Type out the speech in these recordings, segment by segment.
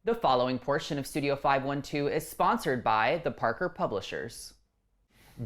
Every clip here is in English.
The following portion of Studio 512 is sponsored by the Parker Publishers.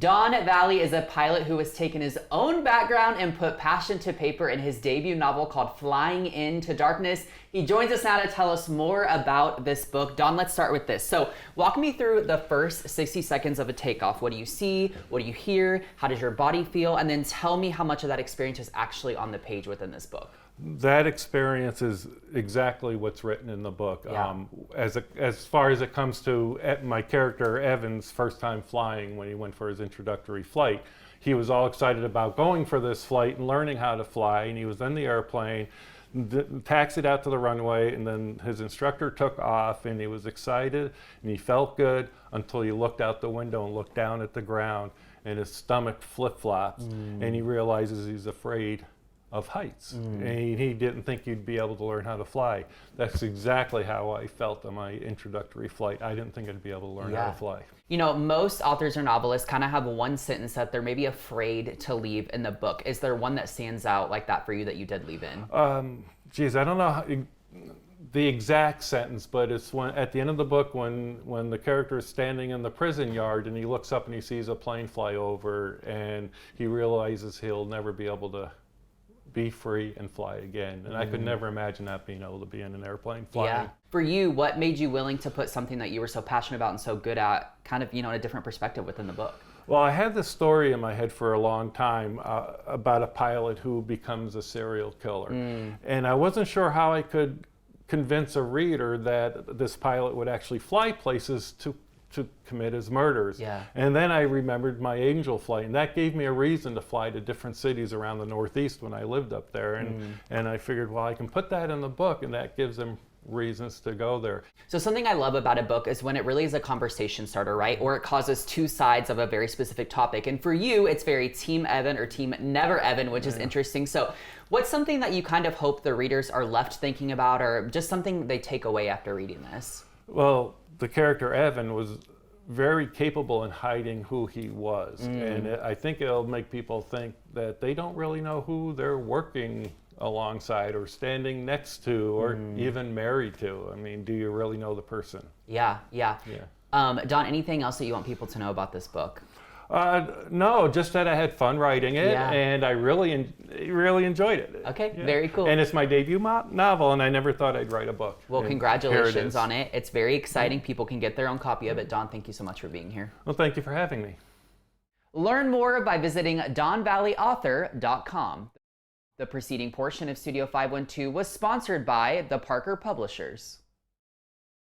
Don Vallee is a pilot who has taken his own background and put passion to paper in his debut novel called Flying Into Darkness. He joins us now to tell us more about this book. Don, let's start with this. So walk me through the first 60 seconds of a takeoff. What do you see? What do you hear? How does your body feel? And then tell me how much of that experience is actually on the page within this book. That experience is exactly what's written in the book. Yeah. As far as it comes to my character Evan's first time flying when he went for his introductory flight, he was all excited about going for this flight and learning how to fly, and he was in the airplane, taxied out to the runway, and then his instructor took off, and he was excited and he felt good until he looked out the window and looked down at the ground, and his stomach flip-flops, and he realizes he's afraid of heights, and he didn't think you'd be able to learn how to fly. That's exactly how I felt on my introductory flight. I didn't think I'd be able to learn how to fly. You know, most authors or novelists kind of have one sentence that they're maybe afraid to leave in the book. Is there one that stands out like that for you that you did leave in? Geez, I don't know the exact sentence, but it's when at the end of the book when the character is standing in the prison yard and he looks up and he sees a plane fly over and he realizes he'll never be able to be free and fly again. And I could never imagine not being able to be in an airplane flying. Yeah. For you, what made you willing to put something that you were so passionate about and so good at kind of, in a different perspective within the book? Well, I had this story in my head for a long time about a pilot who becomes a serial killer. And I wasn't sure how I could convince a reader that this pilot would actually fly places to commit his murders. Yeah. And then I remembered my angel flight, and that gave me a reason to fly to different cities around the Northeast when I lived up there. And I figured, well, I can put that in the book, and that gives them reasons to go there. So something I love about a book is when it really is a conversation starter, right? Or it causes two sides of a very specific topic. And for you, it's very Team Evan or Team Never Evan, which is interesting. So what's something that you kind of hope the readers are left thinking about, or just something they take away after reading this? Well, the character Evan was very capable in hiding who he was. And I think it'll make people think that they don't really know who they're working alongside or standing next to or even married to. I mean, do you really know the person? Yeah. Don, anything else that you want people to know about this book? No, just that I had fun writing it, and I really enjoyed it. Okay, very cool. And it's my debut novel, and I never thought I'd write a book. Well, and congratulations on it. It's very exciting. People can get their own copy of it. Don, thank you so much for being here. Well, thank you for having me. Learn more by visiting donvalleeauthor.com. The preceding portion of Studio 512 was sponsored by the Parker Publishers.